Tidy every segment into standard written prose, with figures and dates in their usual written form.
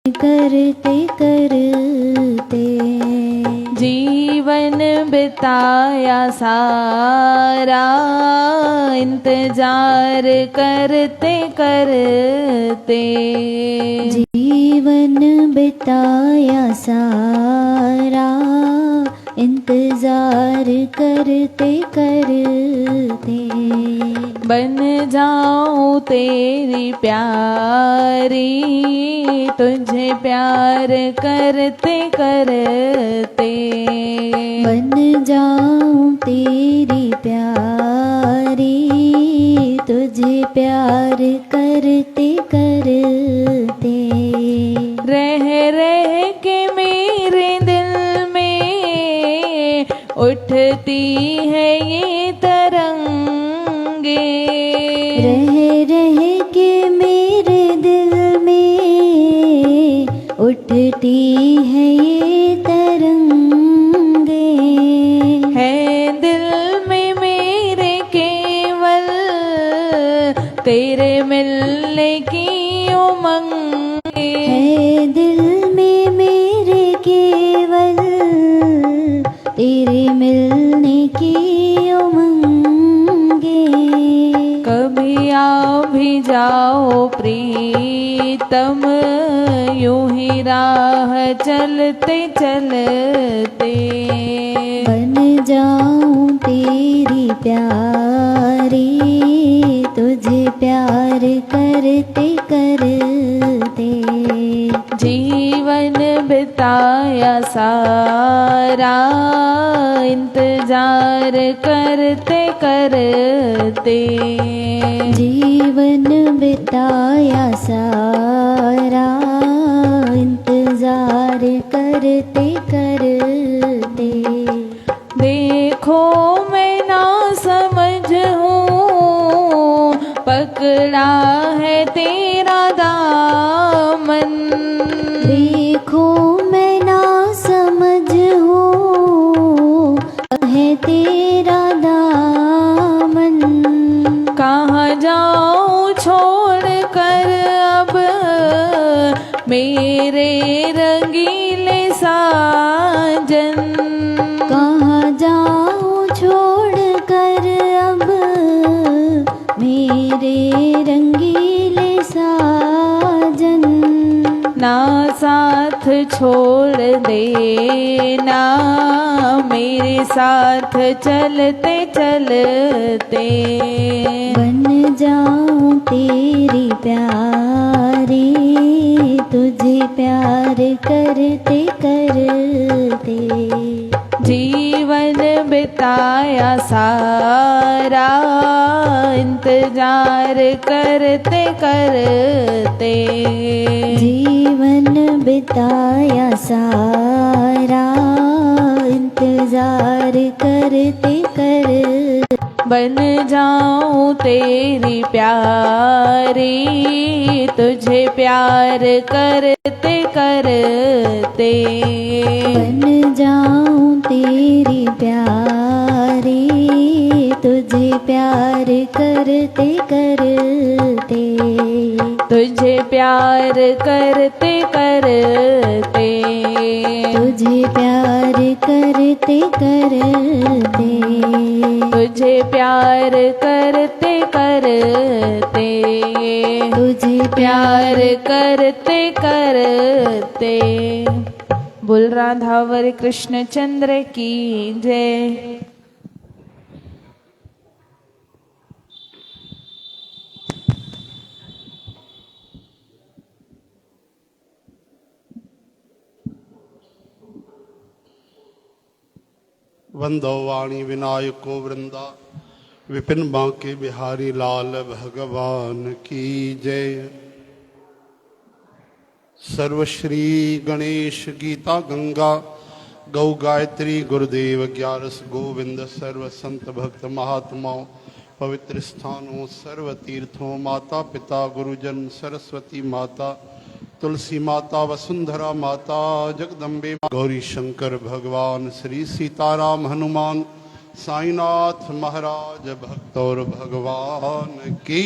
करते करते जीवन बिताया सारा इंतजार करते करते। जीवन बिताया सारा इंतजार करते करते। बन जाऊं तेरी प्यारी तुझे प्यार करते करते। बन जाऊं तेरी प्यारी तुझे प्यार करते करते। रह रह के मेरे दिल में उठती है ये तरंगे। रह रह के मेरे दिल में उठती है ये तरंगे। है दिल में मेरे केवल तेरे मिलने की उमंगे। है दिल में मेरे केवल तेरे मिलने की उमंगे। कभी आ भी जाओ प्रीतम यूं ही राह चलते चलते। बन जाऊं तेरी प्यारी तुझे प्यार करते करते। जीवन बिताया सारा इंतजार करते करते। जीवन बिताया सारा इंतजार करते करते। देखो मैं ना समझ हूँ पकड़ा है तेरा दामन। देखो मैं ना समझ हूँ है तेरा दामन। कहाँ जाऊँ छोड़ कर अब मेरे रंगीले साजन। कहाँ जाऊँ छोड़ कर अब मेरे रंगीले साजन। ना साथ छोड़ देना मेरे साथ चलते चलते। बन जाऊं तेरी प्यारी तुझे प्यार करते करते। जीवन बिताया सारा इंतजार करते करते। जीवन बिताया सारा इंतजार करते करते। बन जाऊं तेरी प्यारी तुझे प्यार करते करते। बन जाऊं तेरी प्यारी तुझे प्यार करते करते। तुझे प्यार करते करते। तुझे प्यार करते करते। तुझे प्यार करते करते। तुझे प्यार करते करते। बोल राधावर कृष्ण चंद्र की जय। वंदो वाणी विनायको वृंदा विपिन बांके बिहारी लाल भगवान की जय। सर्वश्री गणेश गीता गंगा गौ गायत्री गुरुदेव ग्यारस गोविंद सर्व संत भक्त महात्माओं पवित्र स्थानों सर्व तीर्थों माता पिता गुरुजन सरस्वती माता तुलसी माता वसुंधरा माता जगदम्बे गौरी शंकर भगवान श्री सीताराम हनुमान साईनाथ महाराज भक्त और भगवान की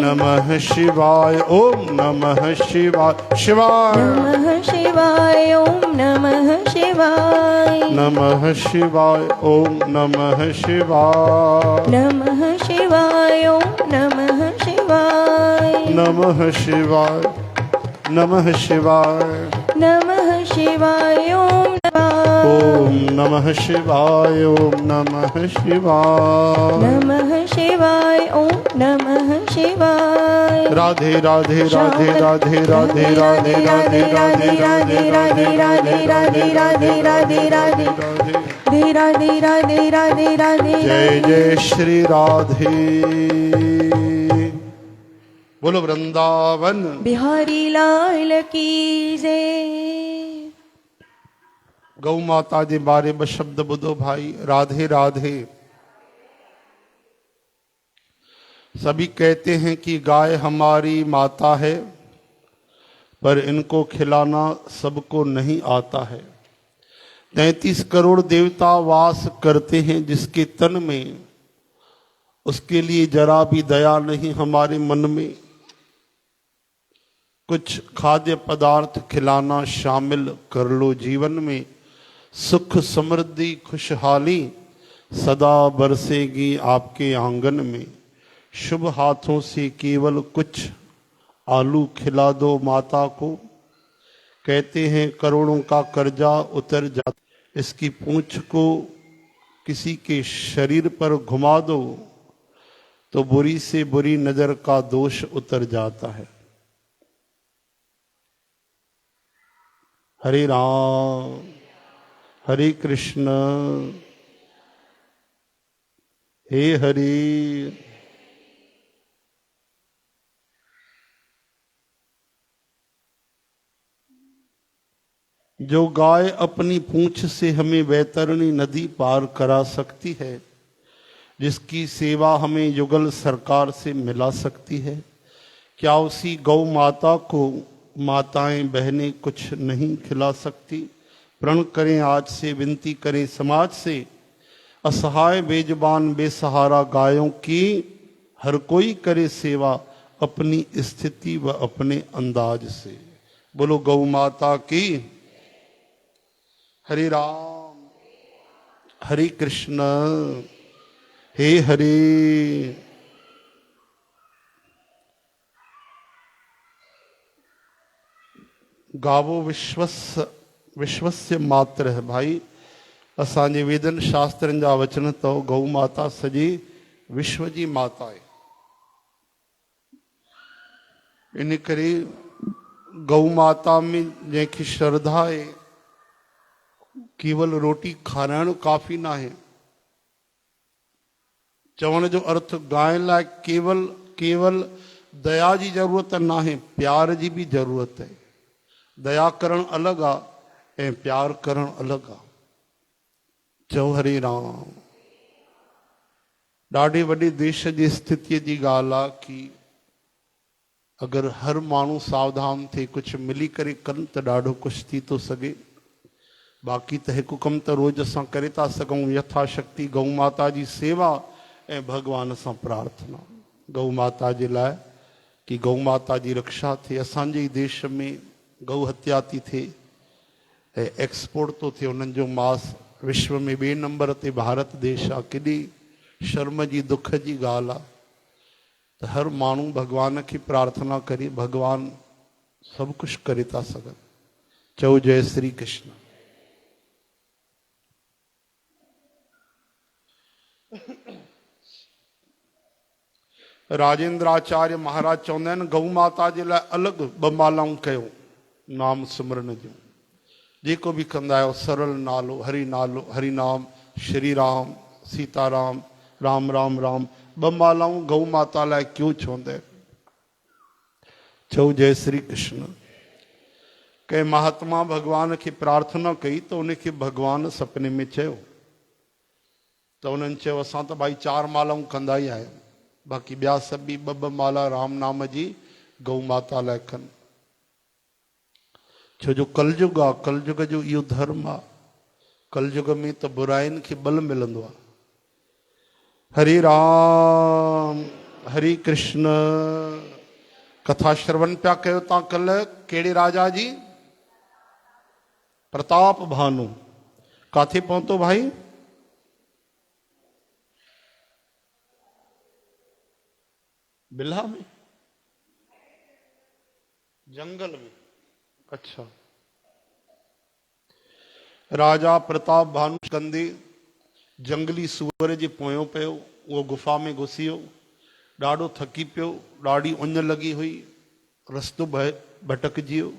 नमः शिवाय ओम नमः शिवाय शिवाय नमः शिवाय ओम नमः शिवाय नमः शिवाय ओम नमः शिवाय नमः शिवाय ओम नमः शिवाय नमः शिवाय नमः शिवाय नमः शिवाय ओम नमः शिवाय ओम नमः शिवाय नमः शिवाय ओम नमः शिवाय राधे राधे राधे राधे राधे राधे राधे राधे राधे राधे राधे राधे राधे राधे राधे राधे राधे राधे राधे जय जय श्री राधे बोलो वृंदावन बिहारी लाल की जय। गौ माता जे बारे में शब्द बुधो भाई राधे राधे। सभी कहते हैं कि गाय हमारी माता है, पर इनको खिलाना सबको नहीं आता है। 33 करोड़ देवता वास करते हैं जिसके तन में, उसके लिए जरा भी दया नहीं हमारे मन में। कुछ खाद्य पदार्थ खिलाना शामिल कर लो जीवन में, सुख समृद्धि खुशहाली सदा बरसेगी आपके आंगन में। शुभ हाथों से केवल कुछ आलू खिला दो माता को, कहते हैं करोड़ों का कर्जा उतर जाता। इसकी पूंछ को किसी के शरीर पर घुमा दो तो बुरी से बुरी नजर का दोष उतर जाता है। हरे राम हरे कृष्ण हे हरि। जो गाय अपनी पूंछ से हमें वैतरणी नदी पार करा सकती है, जिसकी सेवा हमें युगल सरकार से मिला सकती है, क्या उसी गौ माता को माताएं बहनें कुछ नहीं खिला सकती? प्रण करें आज से, विनती करें समाज से, असहाय बेजुबान बेसहारा गायों की हर कोई करे सेवा अपनी स्थिति व अपने अंदाज से। बोलो गौ माता की। हरे राम हरे कृष्ण हे हरे। गावो विश्वस्य मात्र है भाई। असांजे वेदन शास्त्रनि जा वचन तो गौ माता सॼे विश्व जी माता है। इन करे गौ माता में जंहिंखे श्रद्धा है, केवल रोटी खाराइण काफ़ी ना है। चवण जो अर्थ गाय लाइ केवल दया जी जरूरत ना है, प्यार जी भी जरूरत है। दया करण अलग आ ऐं प्यार करण अलग आ। चओ हरे राम। ॾाढे वॾे देश जी स्थितीअ जी ॻाल्हि आहे कि अगर हर माण्हू सावधान थे, कुछ मिली करे कनि त ॾाढो कुछ थी तो सके। बाक़ी त हिकु कमु त रोज़ असां करे था सघूं, यथाशक्ति गौ माता जी सेवा ऐं भगवान सां प्रार्थना गौ माता जे लाइ कि गौ माता जी रक्षा थिए। असांजे देश में गौ हत्या थी थिए ऐं एक्सपोर्ट तो थिए उन्हनि जो मांस। विश्व में 2 नंबर ते भारत देश आहे। केॾी शर्म जी दुख जी ॻाल्हि आहे त हर माण्हू भगवान की प्रार्थना करे, भगवान सब कुछ करे था सघनि। चओ जय श्री कृष्ण। राजेंद्राचार्य महाराज चवंदा आहिनि गौ माता जे लाइ अलॻि 2 मालाऊं कयो नाम सिमरन जूं। जेको बि कंदा आहियो सरल नालो हरि नालो, हरि नाम, श्री राम, सीताराम, राम राम राम, 2 मालाऊं गौ माता लाइ क्यों चवंदा आहिनि। चओ जय श्री कृष्ण। कंहिं महात्मा भगवान खे प्रार्थना कई त उनखे भगवान सपने में चयो त उन्हनि चयो असां त भाई 4 मालाऊं कंदा ई आहियूं, बाक़ी ॿिया सभु बि 2 माला राम नाम जी गौ माता लाइ कनि। छो जो कलयुग आहे, कलयुग जो इहो धर्म आहे। कलयुग में त बुराइनि खे बल मिलंदो आहे। हरे राम हरि कृष्ण। कथा श्रवण पिया कयो ता कल केड़े राजा जी? प्रताप भानु। काथे पहुंचो भाई? बिल्हा में, जंगल में। अच्छा। राजा प्रताप भानु कंदे जंगली सूअर जे पोयों पियो। वो गुफा में घुसी वियो। ॾाढो थकी पियो, ॾाढी उञ लगी हुई, रस्तो भटकजी वियो।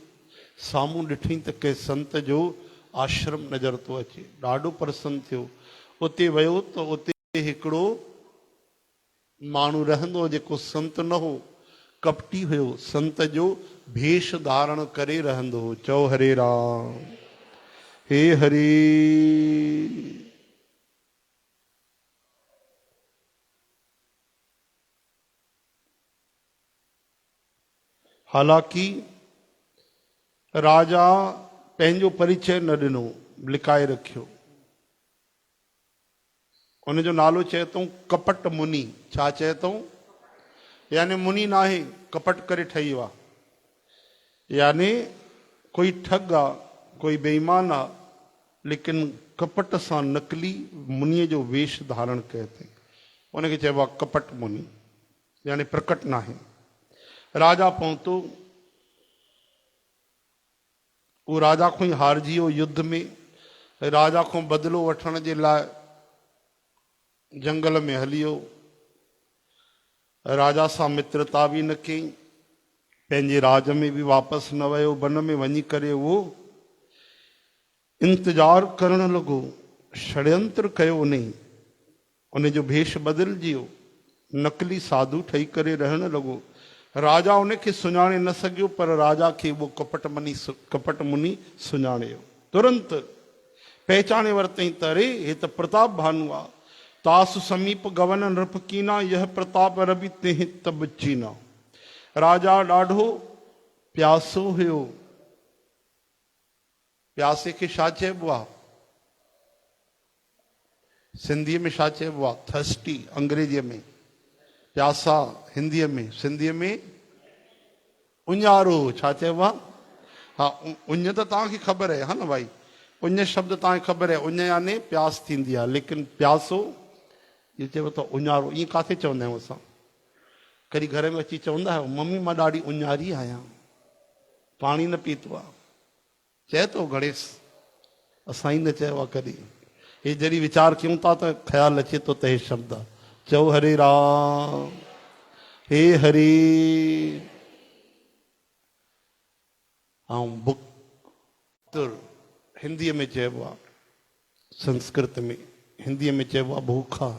साम्हूं ॾिठई त के संत जो आश्रम नज़र तो अचे। ॾाढो प्रसन्न थियो। उते वियो त उते हिकिड़ो माण्हू रहंदो जेको संत न हो, कपटी हुयो। संत जो भेष धारण करे रहंदो हो। चओ हरे राम। हे हरि। हालांकि राजा पंहिंजो परिचय न ॾिनो, लिकाए रखियो। उनजो नालो चए तो कपट मुनि। छा चए तो? यानी मुनि ना है, कपट करे ठही वा। यानी कोई ठग आ, कोई बेईमान आ, लेकिन कपट सां नकली मुनिअ जो वेश धारण कयो अथई। उनखे चइबो आहे कपट मुनि, यानी प्रकट ना है। राजा पहुतो। वो राजा को ही हारजी वियो युद्ध में। राजा को बदलो वठण जे लाइ जंगल में हलियो। राजा सां मित्रता भी न कई, पंहिंजे राज में भी वापस न वयो। वन में वञी करे वो इंतजार करण लॻो। षड्यंत्र कयो उन्हें। उन जो भेष बदलजी वियो, नकली साधु ठही करे रहण लॻो। राजा उनखे सुञाणे न सघियो, पर राजा खे वो कपट मुनि सुञाणे। तुरंत पहचाने वरतई त अरे हे त प्रताप भानु आ। तासु समीप गवन नृप कीना, यह प्रताप रवि तेह तब चीना। राजा ॾाढो प्यासो हुयो। प्यासे खे छा चइबो आहे? सिंधीअ में छा चइबो आहे? थर्स्टी अंग्रेजीअ में, प्यासा हिंदीअ में, सिंधीअ में उञारो। छा चइबो आहे? हा, उञ त तव्हांखे ख़बर आहे, हा न भाई। उञ शब्द तव्हांखे ख़बर आहे। उञ यानी प्यास थींदी आहे, लेकिन प्यासो इहो चइबो त उञारो। ईअं काथे चवंदा आहियूं असां? कॾहिं घर में अची चवंदा आहियो मम्मी मां ॾाढी उञारी आहियां, पाणी न पीतो आहे? चए थो गणेश, असां ई न चयो आहे कॾहिं। हे जॾहिं वीचार कयूं था त ख़्यालु अचे थो त हे शब्द आहे। चओ हरे राम। हे हरि। ऐं बुक हिंदीअ में चइबो आहे, संस्कृत में हिंदीअ में चइबो आहे भूखा,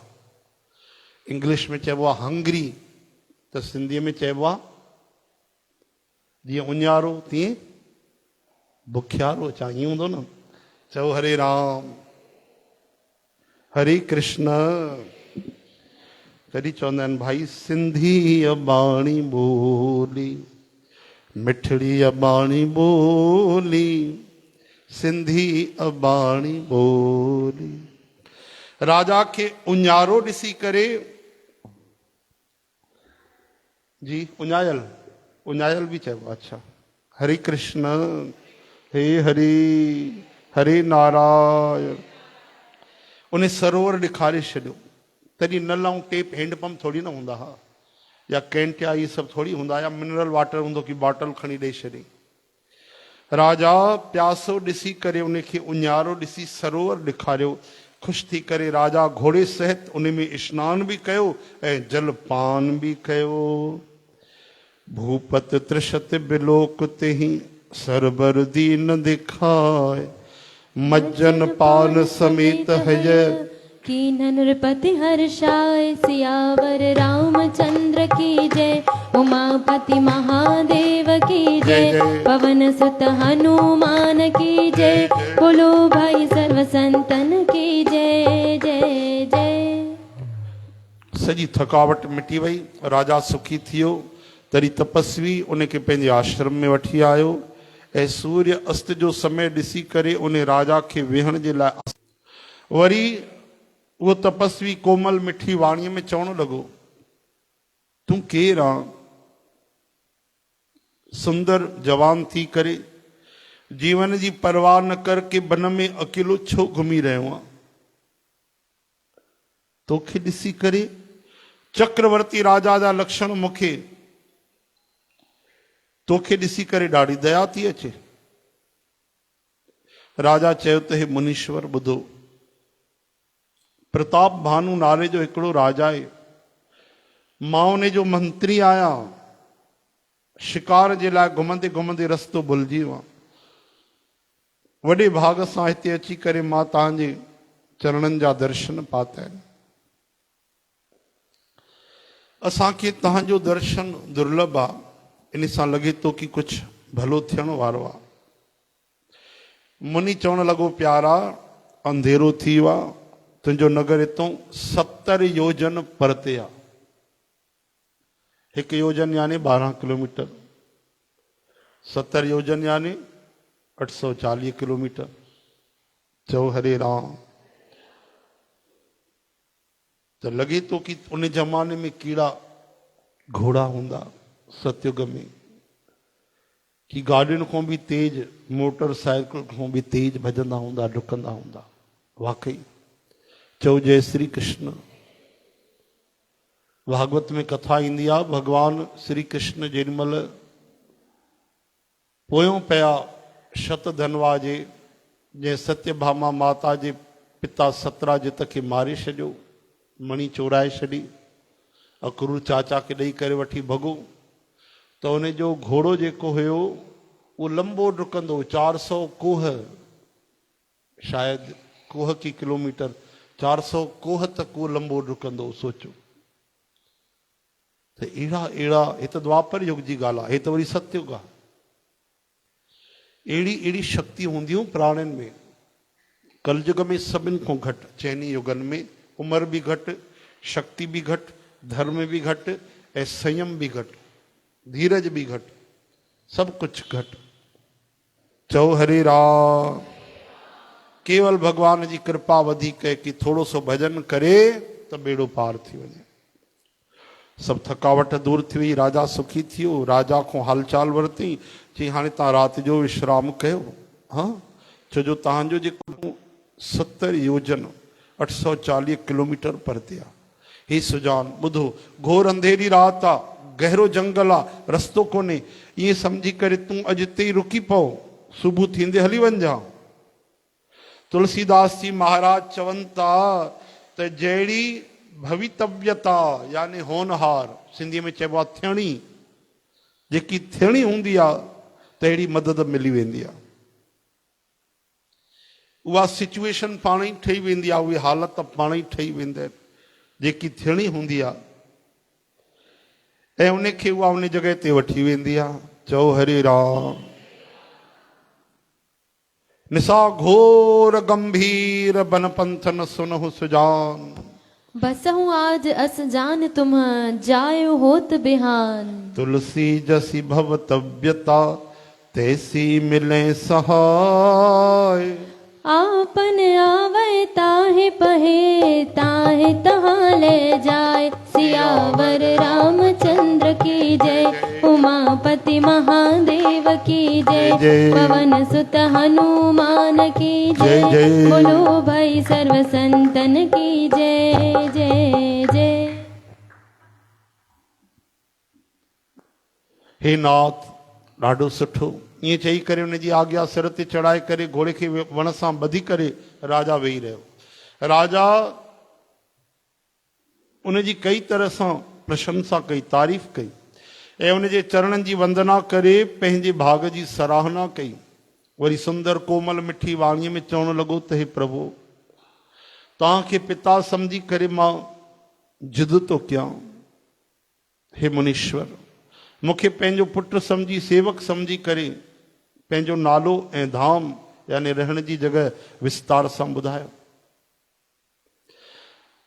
इंग्लिश में चइबो आहे हंग्री, त सिंधीअ में चइबो आहे जीअं उञारो तीअं बुखियारो। ईअं हूंदो न। चओ हरे राम। हरे कृष्ण। तॾहिं चवंदा आहिनि भाई सिंधी अबाणी ॿोली, मिठड़ी अबाणी ॿोली, सिंधी अबाणी ॿोली। राजा के उञारो ॾिसी करे जी उञायल, उञायल भी चइबो। अच्छा। हरे कृष्ण। हे हरि। हरे नारायण। उन्हें सरोवर ॾेखारे छॾियो। तॾहिं नल ऐं टेप हैंडपंप थोड़ी न हूंदा हा, या कैंटिया ये सब थोड़ी हूंदा, या मिनरल वाटर हूंदो कि बॉटल खणी ॾेई छॾे। राजा प्यासो ॾिसी करे उनखे उञारो ॾिसी सरोवर ॾेखारियो। ख़ुशि थी करे राजा घोड़े सहित उन में स्नान भी कयो ऐं जलपान भी कयो। भूपत त्रिशत बिलोक तेहि सरबर दीन दिखाए, मज्जन पान समेत हय कीन नृपति हर्षाय। सियावर रामचंद्र की जय, उमापति महादेव की जय, पवन सुत हनुमान की जय, बोलो भाई सर्व संतन की जय जय जय। सजी थकावट मिटी वई। राजा सुखी थियो। तरी तपस्वी उनखे पंहिंजे आश्रम में वठी आयो ऐं सूर्य अस्त जो समय ॾिसी करे उन राजा खे वेहण जे लाइ वरी वो तपस्वी कोमल मिठी वाणीअ में चवण लॻो तूं केर आ? सुंदर जवान थी करे जीवन जी परवाह न करके वन में अकेलो छो घुमी रहियो आ? तोखे ॾिसी करे चक्रवर्ती राजा जा लक्षण मूंखे तोखे ॾिसी करे ॾाढी दया थी अचे। राजा चयो त हे मुनीश्वर ॿुधो, प्रताप भानु नाले जो हिकिड़ो राजा आहे, मां उन जो मंत्री आहियां। शिकार जे लाइ घुमंदे घुमंदे रस्तो भुलिजी वियो आहियां। वॾे भाग सां हिते अची करे मां तव्हांजे चरणनि जा दर्शन पाता आहिनि। असांखे तव्हांजो दर्शन दुर्लभ आहे, इन सां लॻे थो कि कुझु भलो थियण वारो आहे। मुनि चवण लॻो, प्यारा अंधेरो थी वियो आहे, तुंहिंजो नगर हितां 70 योजन परते आहे। 1 योजन यानी 12 किलोमीटर, 70 योजन यानी 840 किलोमीटर। चओ हरे राम। तो लगे तो कि उन जमाने में कीड़ा घोड़ा हूंदा सतयुग में, कि गाड़ियुनि खां बि तेज, मोटरसाइकिल खां बि तेज भजंदा हूंदा, डुकंदा हूंदा। वाकई चओ जय श्री कृष्ण। भागवत में कथा ईंदी आहे, भगवान श्री कृष्ण जेॾीमहिल पोयों पिया शतधनवा जे, जंहिं सत्यभामा माता जे पिता सतराजित खे मारे छॾियो, मणी चोराए छॾी, अक्रूर चाचा खे ॾेई करे वठी भॻो, त उन जो घोड़ो जेको हुयो उहो लंबो डुकंदो 400 कोह, शायदि कोह की किलोमीटर, 400 कोह तक उहो लंबो डुकंदो। सोचो त अहिड़ा हे त द्वापर युग जी ॻाल्हि आहे, हे त वरी सतयुग आहे। अहिड़ी शक्ति हूंदियूं प्राणियुनि में। कलयुग में सभिनि खां घटि, चइनी युगनि में उमिरि बि घटि, शक्ति बि घटि, धर्म बि घटि ऐं संयम बि घटि, धीरज भी घट, सब कुछ घट। चओ हरे राम। केवल भगवान जी कृपा वधीक है कि थोड़ो सो भजन करे तो बेड़ो पार थी वने। सब थकावट दूर थी वई, राजा सुखी थियो। राजा को हालचाल वरती, चई हाणे तव्हां राति जो विश्राम कयो। हाँ, छो जो तव्हांजो जेको 70 योजन 840 किलोमीटर परते आहे। हे सुजान ॿुधो, घोर अंधेरी रात आहे, गहरो जंगल आ, रस्तो कोने, ये समझी करे तू अजते ही रुकी पओ, सुबह थींदे हली वंजा। तुलसीदास जी महाराज चवन था त जहिड़ी भवितव्यता यानी होनहार, सिंधी में चइबो आहे थियणी, जेकी थियणी हूंदी आहे त अहिड़ी मदद मिली वेंदी आहे। उहा सिचुएशन पाण ई ठही वेंदी आहे, उहे हालत पाण ई ठही वेंदा आहिनि जेकी थियणी हूंदी आहे, ऐं उनखे उहा उन जॻह ते वठी वेंदी आहे। चओ हरे राम। निसा घोर गंभीर बन पंथन सुनहु सुजान, बसहु आज अस जान तुम जायो होत बिहान। तुलसी जसी भवतव्यता तैसी मिले सहाय, आपन आवे ताहे पहे ताहे तहाँ ले जाए। सियावर रामचंद्र की जय, उमापति महादेव की जय, पवन सुत हनुमान की जय, बोलो भाई सर्व संतन की जय जय जय। हे नाथ ॾाढो सुठो। ईअं चई करे उनजी आज्ञा सिर ते चढ़ाए करे घोड़े खे वण सां ॿधी करे राजा वेही रहियो। राजा उनजी कई तरह सां प्रशंसा कई, तारीफ़ कई ऐं उनजे चरणनि जी वंदना करे पंहिंजे भाग जी सराहना कई। वरी सुंदर कोमल मिठी वाणीअ में चवणु लॻो त हे प्रभु, तव्हांखे पिता सम्झी करे मां जिद थो कयां। हे मुनीश्वर, मूंखे पंहिंजो पुटु सम्झी, सेवक सम्झी करे पंहिंजो नालो ऐं धाम यानी रहण जी जॻह विस्तार सां ॿुधायो।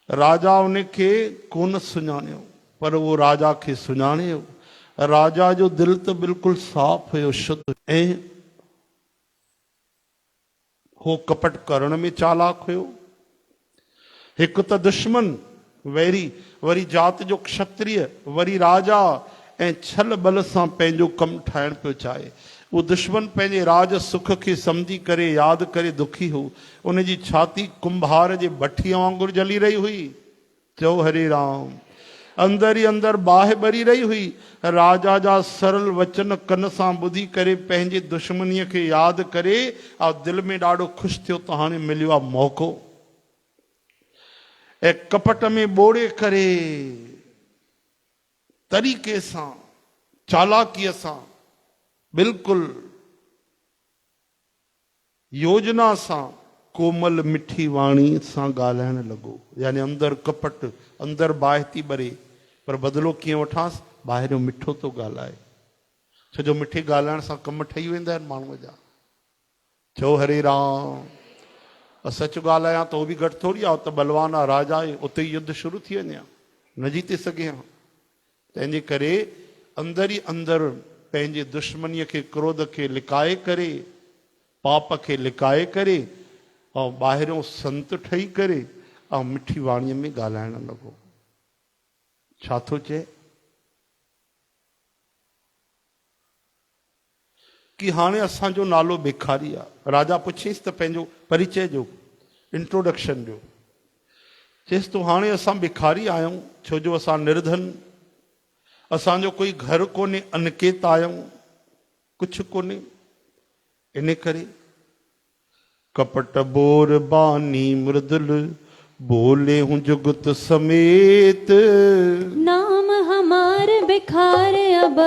राजा उनखे कोन सुञाणियो, पर उहो राजा खे सुञाणियो। राजा जो दिलि त बिल्कुलु साफ़ हुयो, शुद्ध, ऐं हो कपट करण में चालाक हुयो। हिकु त दुश्मन वैरी, वरी जात जो क्षत्रिय, वरी राजा ऐं छल बल सां पंहिंजो कमु ठाहिण पियो चाहे। उहो दुश्मन पंहिंजे राज सुख खे सम्झी करे यादि करे दुखी हो। उन जी छाती कुंभार जे भठीअ वांगुरु जली रही हुई। चओ हरे राम। अंदर ई अंदर बाहि ॿरी रही हुई। राजा जा सरल वचन कन सां ॿुधी करे पंहिंजे दुश्मनीअ खे यादि करे ऐं दिलि में ॾाढो ख़ुशि थियो त हाणे मिलियो आहे मौक़ो। ऐं कपट में ॿोड़े करे तरीक़े सां चालाकीअ सां बिल्कुलु योजना सां कोमल मिठी वाणी सां ॻाल्हाइण लॻो। यानी अंदरि कपट, अंदरि बाहि थी ॿरे, पर बदिलो कीअं वठांसि? ॿाहिरियों मिठो थो ॻाल्हाए। छो जो मिठे ॻाल्हाइण सां कम ठही वेंदा आहिनि माण्हूअ जा। चओ हरे राम। सच ॻाल्हायां त उहो बि घटि थोरी आहे, त बलवान आहे, राजा आहे, उते ई युद्ध शुरू थी वञे, न जीते सघे हा। तंहिंजे करे अंदरि ई अंदरि पंहिंजे दुश्मनीअ खे, क्रोध खे लिकाए करे, पाप खे लिकाए करे ऐं ॿाहिरियों संत ठही करे ऐं मिठी वाणीअ में ॻाल्हाइण लॻो। छा थो चए? कि हाणे असांजो नालो भिखारी आहे। राजा पुछीसि त पंहिंजो परिचय जो, इंट्रोडक्शन जो। चएसि तो हाणे असां भिखारी आहियूं, छो जो असां निर्धन, असांजो कोई घर कोन्हे, अनकेत आहियूं, कुझु कोन्हे। इन करे कपट बोर बानी मृदुल बोले हूं जुगत समेत। नाम हमार भिखार अब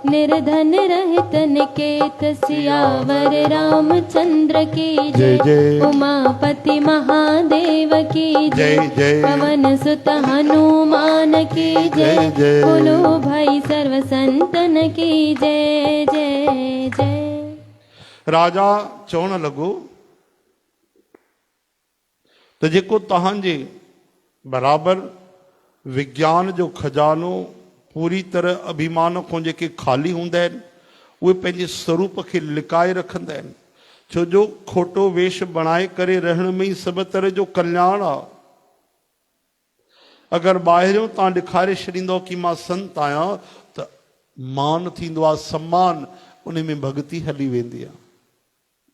निर्धन रहित निकेत। सियावर रामचंद्र की जय, जय। उमापति महादेव की जय, जय। पवन सुत हनुमान की जय, जय। बोलो भाई सर्व संतन की जय जय जय। राजा चवण लॻो त जेको तव्हांजे बराबरि विज्ञान जो खजानो पूरी तरह अभिमान खां जेके ख़ाली हूंदा आहिनि, उहे पंहिंजे स्वरूप खे लिकाए रखंदा आहिनि। छो जो खोटो वेश बणाए करे रहण में ई सभु तरह जो कल्याण आहे। अगरि ॿाहिरियों तव्हां ॾेखारे छॾींदव कि मां संत आहियां, त मान थींदो आहे, सम्मान, उन में भक्ति हली वेंदी आहे।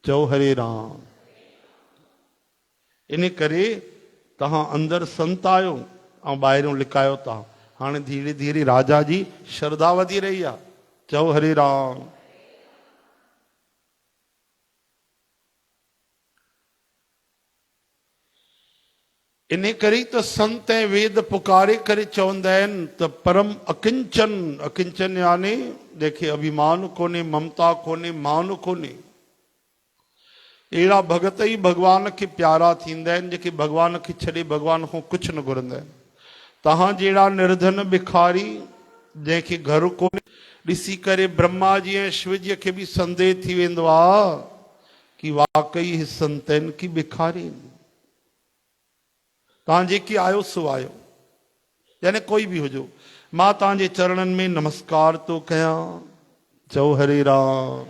चओ हरे राम। इन करे तव्हां अंदरि संत आहियो ऐं ॿाहिरियों लिकायो था। हाणे धीरे धीरे राजा जी श्रद्धा वधी रही आहे। चओ हरे राम। इन करे त संत ऐं वेद पुकारे करे चवंदा आहिनि त परम अकिंचन, अकिंचन यानी जंहिंखे अभिमान कोन्हे, ममता कोन्हे, मान कोन्हे, अहिड़ा भगत ई भॻवान खे प्यारा थींदा आहिनि, जेके भॻवान खे छॾे भॻवान खां कुझु न घुरंदा आहिनि। तव्हां जहिड़ा निर्धन भिखारी जंहिंखे घर कोन्हे, ॾिसी करे ब्रह्मा जी ऐं शिव जीअ खे बि संदेह थी वेंदो आहे कि वाकई ही संत आहिनि कि भिखारी आहिनि। तव्हां जेके आहियो सो आहियो, यानी कोई बि हुजो। मां तव्हांजे चरणनि में नमस्कार थो कयां। चओ हरे राम।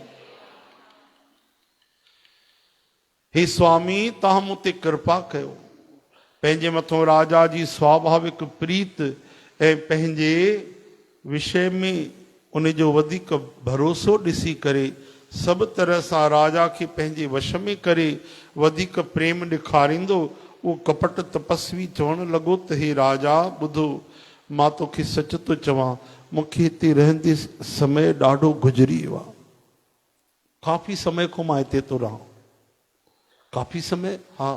हे स्वामी, तव्हां मूं ते कृपा कयो। पंहिंजे मथां राजा जी स्वाभाविक प्रीत ऐं पंहिंजे विषय में उन जो वधीक भरोसो ॾिसी करे सभु तरह सां राजा खे पंहिंजे वश में करे वधीक प्रेम ॾेखारींदो। उहो कपट तपस्वी चवण लॻो त हे राजा ॿुधो, मां तोखे सच थो चवां, मूंखे हिते रहंदे समय ॾाढो गुज़री वियो आहे। काफ़ी समय खां मां हिते थो रहां, काफ़ी समय। हा,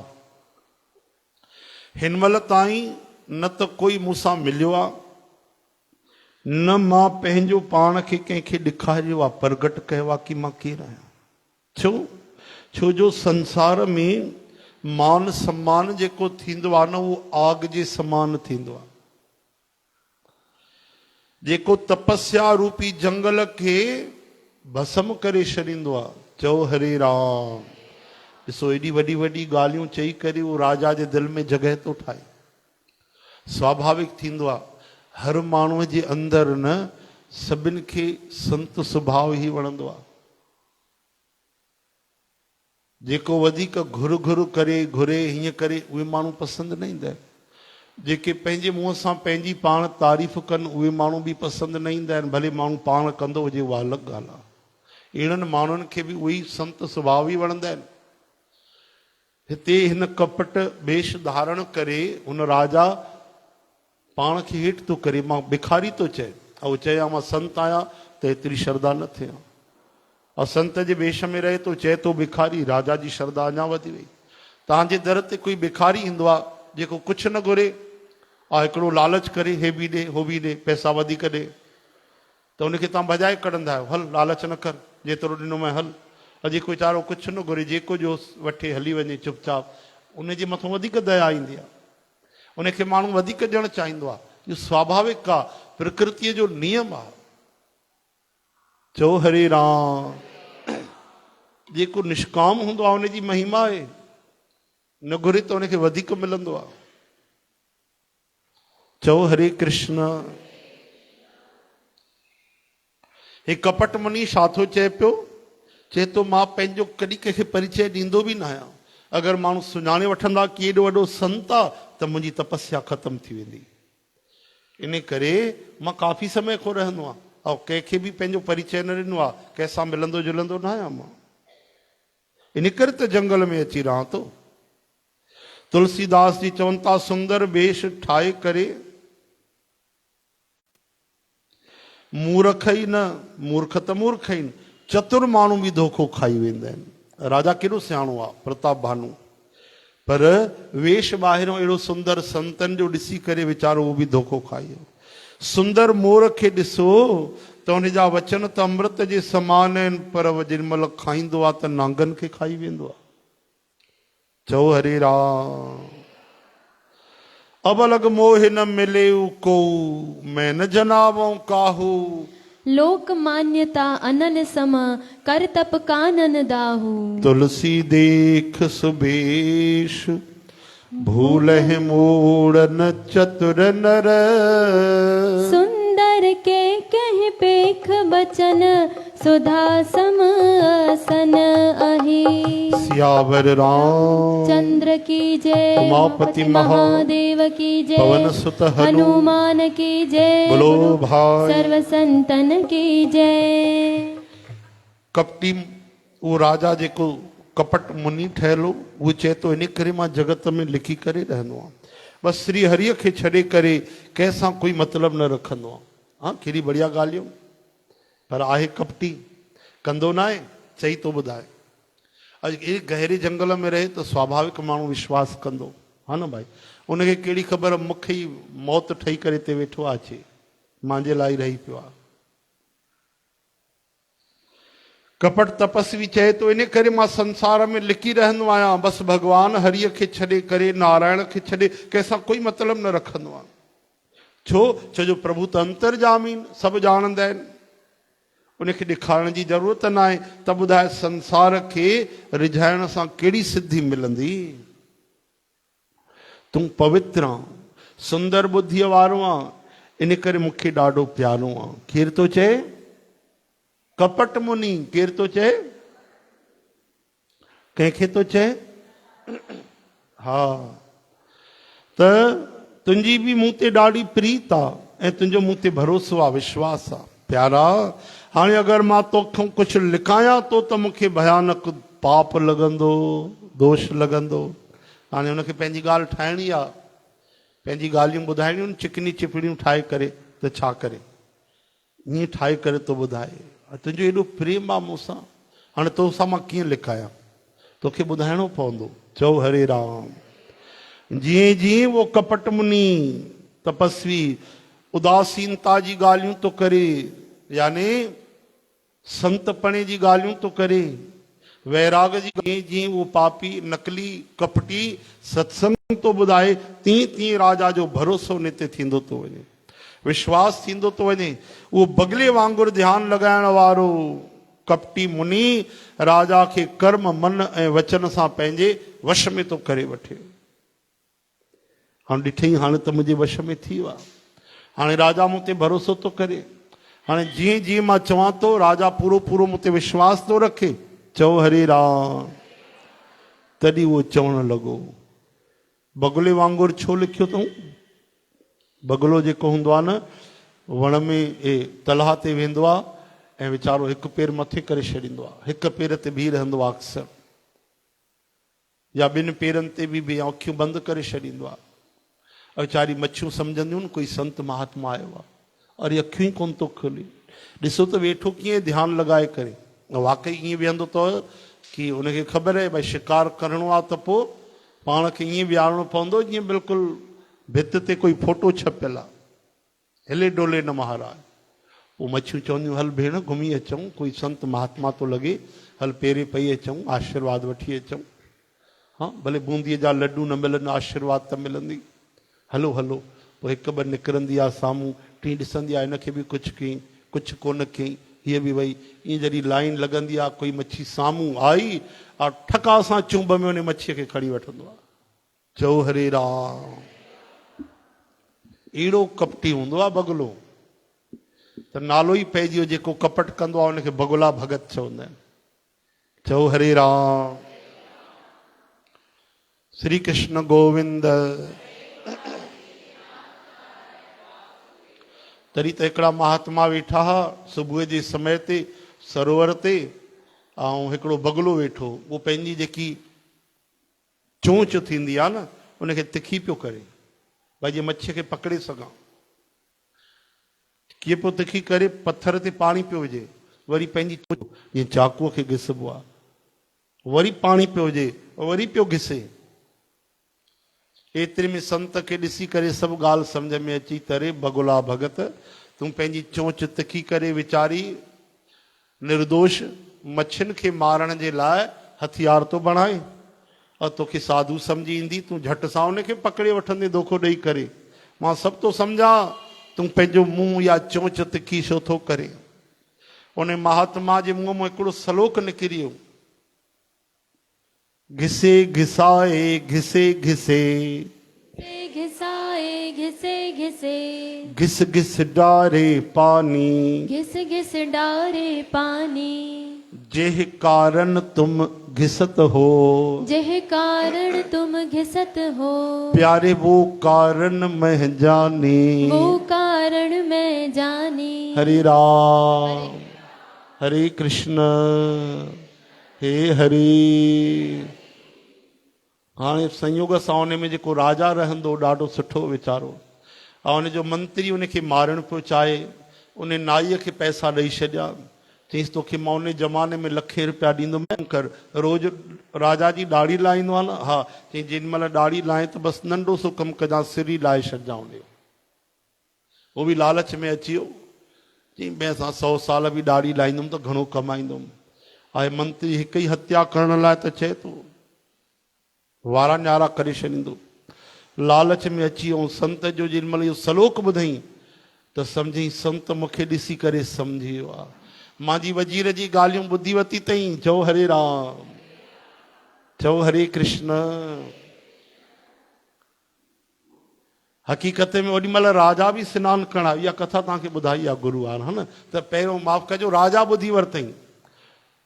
हिन महिल ताईं न त कोई मूंसां मिलियो आहे, न मां पंहिंजो पाण खे कंहिंखे ॾेखारियो आहे, प्रगट कयो आहे कि मां केरु आहियां। छो जो संसार में मान सम्मान जेको थींदो आहे न, उहो आग जे समान थींदो आहे। जेको तपस्या रूपी जंगल खे भस्म करे छॾींदो आहे। चओ हरे राम। ॾिसो, एॾी वॾी वॾी ॻाल्हियूं चई करे उहो राजा जे दिलि में जॻह थो ठाहे। स्वाभाविक थींदो आहे, हर माण्हूअ जे अंदरि न सभिनि खे संत स्वभाव ई वणंदो आहे। जेको वधीक घुर घुर करे, घुरे हीअं करे, उहे माण्हू पसंदि न ईंदा आहिनि। जेके पंहिंजे मुंहं सां पंहिंजी पाण तारीफ़ कनि उहे माण्हू बि पसंदि न ईंदा आहिनि, भले माण्हू पाण कंदो हुजे उहा अलॻि ॻाल्हि आहे। अहिड़नि माण्हुनि खे बि उहे ई संत स्वभाव ई वणंदा आहिनि। हिते हिन कपट वेश धारण करे हुन राजा पाण खे हेठि थो करे, मां भिखारी थो चए, ऐं चया मां संत आहियां त एतिरी श्रद्धा न थिए, और संत जे वेश में रहे थो चए थो भिखारी, राजा जी श्रद्धा अञा वधी वई। तव्हांजे दर ते कोई भिखारी ईंदो आहे जेको कुझु न घुरे और हिकिड़ो लालच करे, हे बि ॾे हो बि ॾे, पैसा वधीक ॾे, त उनखे तव्हां भॼाए कढंदा आहियो, हल लालच न कर, जेतिरो ॾिनो मैं हल। और जेको वीचारो कुझु न घुरे, जेको जो वठे हली वञे चुपचाप, उनजे मथां वधीक दया ईंदी आहे, उनखे माण्हू वधीक ॾियणु चाहींदो आहे। इहो स्वाभाविक आहे, प्रकृतिअ जो नियम आहे। चओ हरे राम। जेको निष्काम हूंदो आहे उनजी महिमा आहे, न घुरे त उनखे वधीक मिलंदो आहे। चओ हरे कृष्ण। हे कपट मुनि छा थो चए पियो? चए थो मां पंहिंजो कॾहिं कंहिंखे परिचय ॾींदो बि न आहियां। अगरि माण्हू सुञाणे वठंदा कि एॾो वॾो संत आहे त मुंहिंजी तपस्या ख़तमु थी वेंदी। इन करे मां काफ़ी समय खो रहंदो आहियां, ऐं कंहिंखे बि पंहिंजो परिचय न ॾिनो आहे, कंहिंसां मिलंदो जुलंदो न आहियां मां। इन करे त जंगल में अची रहां थो। तुलसीदास जी चवनि था, सुंदर वेश ठाहे करे मूर्ख ई न, मूर्ख त मूर्ख ई न, चतुर माण्हू बि धोखो खाई वेंदा आहिनि। राजा केॾो सियाणो आहे प्रताप भानु, पर वेश ॿाहिरों अहिड़ो सुंदर संतनि जो ॾिसी करे वीचारो उहो बि धोखो खाई वियो। सुंदर मोर खे ॾिसो त हुनजा वचन त अमृत जे समान आहिनि, पर जेॾीमहिल खाईंदो आहे त नांगनि खे खाई वेंदो आहे। चओ हरे राम। अब लग मोह न मिले को, मैं न जनावों काहू, लोक मान्यता अनन सम, कर तप कानन दाहू। तुलसी देख सुबेश, भूलहि मोड़ न चतुर नर, सुंदर के कह पेख बचन, सुधा सम असन अहि। सियावर राम चंद्र की जय, उमापति महादेव की जय, पवन सुत हनुमान की जय, बोलो भाई सर्व संतन की जय। कपटी वो राजा जेको कपट मुनि ठहियलो, उहो चए थो इन करे मां जगत में लिखी करे रहंदो आहियां, बसि श्री हरिअ खे छॾे करे कंहिंसां कोई मतिलबु न रखंदो आहियां। हा, कहिड़ी बढ़िया ॻाल्हियूं, पर आहे कपटी, कंदो न आहे, चई थो ॿुधाए। अॼु अहिड़े गहरे जंगल में रहे त स्वाभाविक माण्हू विश्वास कंदो, हा न भाई। उनखे कहिड़ी ख़बर मूंखे ई मौत ठही करे हिते वेठो आहे, अचे मुंहिंजे लाइ रही पियो आहे। कपट तपस्वी चए थो इन करे मां संसार में लिकी रहंदो आहियां, बसि भॻवान हरिअ खे छॾे करे, नारायण खे छॾे कंहिंसां कोई मतिलबु न रखंदो आहियां। छो जो प्रभु त अंतर्जामी सभु ॼाणंदा आहिनि, उनखे ॾेखारण जी ज़रूरत न आहे। त ॿुधाए संसार खे रिझाइण सां कहिड़ी सिद्धि मिलंदी? तूं पवित्र आं, सुंदर बुद्धीअ वारो आं, इन करे मूंखे ॾाढो प्यारो आं। केरु थो चए? कपट मुनि। केरु थो चए? कंहिंखे थो चए? हा, त तुंहिंजी बि मूं ते ॾाढी प्रीत आहे ऐं तुंहिंजो मूं ते भरोसो आहे, विश्वास आहे। प्यारा, हाणे अगरि मां तोखां कुझु लिकायां थो त मूंखे भयानक पाप लॻंदो, दोष लॻंदो। हाणे हुनखे पंहिंजी ॻाल्हि ठाहिणी आहे, पंहिंजी ॻाल्हियूं ॿुधाइणियूं आहिनि, चिकनी चिपड़ियूं ठाहे करे, त छा करे? ईअं ठाहे करे थो ॿुधाए, तुंहिंजो एॾो प्रेम आहे मूंसां, हाणे तोसां मां कीअं लिकायां? तोखे ॿुधाइणो पवंदो। चओ हरे राम। जीअं जीअं वो कपट मुनि तपस्वी उदासीनता जी ॻाल्हियूं थो करे, यानी संतपणे जी ॻाल्हियूं थो करे, वैराग जी, जीअं जीअं वो पापी नकली कपटी सत्संग थो ॿुधाए, तीअं तीअं राजा जो भरोसो उन ते थींदो थो वञे, विश्वास थींदो थो वञे। उहो बगले वांगुरु ध्यानु लॻाइण वारो कपटी मुनि राजा खे कर्म मन ऐं वचन सां पंहिंजे वश में थो करे वठे। हाणे ॾिठई, हाणे त मुंहिंजे वश में थी वियो आहे, हाणे राजा मूं ते भरोसो थो करे। हाणे जीअं जीअं मां चवां थो, राजा पूरो पूरो मूं ते विश्वास थो रखे। चओ हरे राम। तॾहिं उहो चवणु लॻो, बगुले वांगुरु छो लिखियो अथऊं? बगुलो जेको हूंदो आहे न, वण में तलाह ते वेंदो आहे ऐं वीचारो हिकु पेर मथे करे छॾींदो आहे, हिकु पेर ते बीह रहंदो आहे अक्सर, या ॿिनि पेरनि ते बि अखियूं बंदि करे छॾींदो आहे। वीचारी मच्छियूं सम्झंदियूं न कोई संत महात्मा आयो आहे, और अखियूं ई कोन थो खोले। ॾिसो त वेठो कीअं ध्यानु लॻाए करे, वाकई ईअं वेहंदो अथव कि उनखे ख़बर आहे भई शिकार करिणो आहे त पोइ पाण खे ईअं विहारणो पवंदो जीअं बिल्कुलु भित ते कोई फोटो छपियल आहे, हिले डोले न महाराज। पोइ मच्छियूं चवंदियूं हल भेण घुमी अचूं, कोई संत महात्मा थो लॻे, हल पेरे पई अचूं, आशीर्वाद वठी अचूं। हाँ भले बूंदीअ जा लड्डू न मिलनि, आशीर्वाद त मिलंदी, हलो हलो। पोइ हिकु ॿ निकिरंदी आहे साम्हूं, टी ॾिसंदी आहे हिनखे बि कुझु कयईं, कुझु कोन कयईं, हीअ बि वई। ईअं जॾहिं लाइन लॻंदी आहे, कोई मच्छी साम्हूं आई और ठका सां चुंब में उन मच्छीअ खे खणी वठंदो आहे। चओ हरे राम। अहिड़ो कपटी हूंदो आहे बगुलो, त नालो ई पइजी वियो, जेको कपट कंदो आहे उनखे बगुला भगत चवंदा आहिनि। चओ हरे राम। श्री कृष्ण गोविंद। तरी त हिकिड़ा महात्मा वेठा हुआ सुबुह जे समय ते सरोवर ते, ऐं हिकिड़ो बगुलो वेठो, उहो पंहिंजी जेकी चोंच थींदी आहे न उनखे तिखी पियो करे, भई जे मच्छीअ खे पकड़े सघां। कीअं पियो तिखी करे, पत्थर ते पाणी पियो विझे, वरी पंहिंजी जीअं चाकूअ खे घिसबो आहे, वरी पाणी पियो विझे, वरी पियो घिसे। एतिरे में संत खे ॾिसी करे सभु ॻाल्हि सम्झ में अची तरे, बगुला भगत तूं पंहिंजी चोंच तिखी करे वीचारी निर्दोष मच्छियुनि खे मारण जे लाइ हथियार तो बणाए, और तोखे साधु सम्झी ईंदी, तूं झटि सां उनखे पकड़े वठंदे धोखो ॾेई करे। मां सभु तो सम्झां, तूं पंहिंजो मुंहुं या चोंच तिखी छो थो करे। उन महात्मा जे मुंहं मां हिकिड़ो सलोक निकिरी वियो, घिसे घिसाए घिसे घिसे, घिसाए घिसे घिसे, घिस घिस डारे पानी, घिस घिस डारे पानी। जेह कारण तुम घिसत हो, जेह कारण तुम घिसत हो, प्यारे वो कारण मैं जाने, वो कारण मैं जानी। हरे राम हरे कृष्ण हे हरे। हाणे संयोग सां उन में जेको राजा रहंदो ॾाढो सुठो वीचारो, ऐं उनजो मंत्री उनखे मारणु पियो चाहे। उन नाईअ खे पैसा ॾेई छॾिया, चईंसि तोखे मां उन ज़माने में लखे रुपया ॾींदुमि कर। रोज़ राजा जी ॾाढ़ी लाहींदो आहे न, हा चई जेॾी महिल ॾाढ़ी लाहे त बसि नंढो सो कमु कजां, सिर ई लाहे छॾिजां उन। उहो बि लालच में अची वियो, चई भई असां 100 साल बि ॾाढ़ी लाहींदुमि त घणो कमाईंदुमि। आहे मंत्री हिकु ई हत्या करण लाइ त चए थो, वारा न्यारा करे छॾींदो। लालच में अची ऐं संत जो जेॾी महिल इहो सलोक ॿुधई त सम्झई संत मूंखे ॾिसी करे सम्झी वियो आहे, मुंहिंजी वज़ीर जी ॻाल्हियूं ॿुधी वरिती अथई। चओ हरे राम, चओ हरे कृष्ण। हक़ीक़त में ओॾी महिल राजा बि सनानु करण आयो, इहा कथा तव्हांखे ॿुधाई आहे गुरू आहे न, त पहिरियों माफ़ कजो राजा ॿुधी वरितई,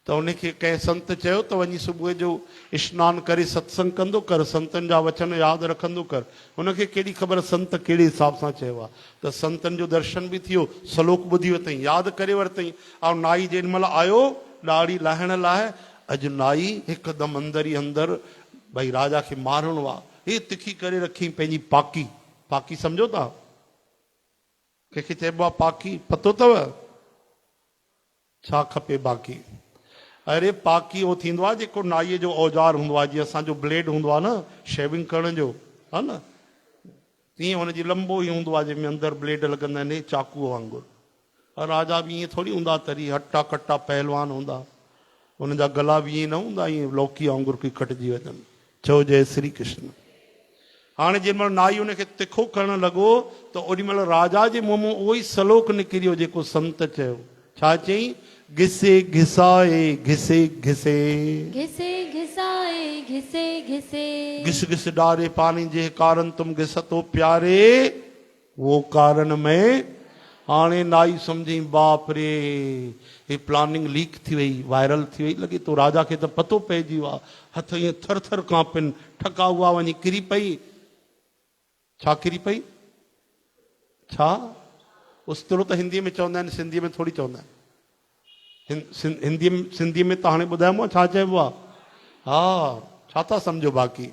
त उनखे कंहिं संत चयो त वञी सुबुह जो सनानु करे सत्संग कंदो कर, संतनि जा वचन यादि रखंदो कर। हुनखे कहिड़ी ख़बर संत कहिड़े हिसाब सां चयो आहे, त संतनि जो दर्शन बि थियो, सलोक ॿुधी वरितई, यादि करे वरितई। ऐं नाई जेॾी महिल आयो ॾाढ़ी लाहिण लाइ, अॼु नाई हिकदमि अंदरि ई अंदरि भई राजा खे मारणो आहे, हे तिखी करे रखी पंहिंजी पाकी। पाकी सम्झो था कंहिंखे चइबो आहे पाकी, पतो अथव छा खपे बाक़ी? अरे पाकी उहो थींदो आहे जेको नाईअ जो औजार हूंदो आहे, जीअं असांजो ब्लेड हूंदो आहे न शेविंग करण जो, हा न, तीअं हुनजी लंबो ई हूंदो आहे जंहिंमें अंदरि ब्लेड लॻंदा आहिनि चाकूअ वांगुरु। और राजा बि ईअं थोरी हूंदा तरी हटा कटा पहलवान हूंदा, हुन जा गला बि ईअं न हूंदा ईअं लौकी वांगुरु की कटिजी वञनि। चओ जय श्री कृष्ण। हाणे जेॾी महिल नाई उनखे तिखो करणु लॻो त ओॾी महिल राजा जे मुंहं मां उहो ई सलोक निकिरी वियो जेको संत चयो। छा चई? घिसे घिसाए घिसे घिसे, घिसे घिसाए घिसे घिसे, घिस घिस डारे पानी जे कारण तुम घिसतो प्यारे वो कारण में। हाणे नाई सम्झी बाप रे हे प्लानिंग लीक थी वई, वायरल थी वई, लॻे तो राजा खे त पतो पइजी वियो आहे, हथ ईअं थर थर कांपनि, ठका हुआ वञी किरी पई। छा किरी पई? छा उस्तरो त हिंदीअ में चवंदा आहिनि, सिंधीअ में थोरी चवंदा आहिनि। सिंधीअ में त हाणे ॿुधायोमांव छा चइबो आहे। हा, छा था सम्झो बाक़ी।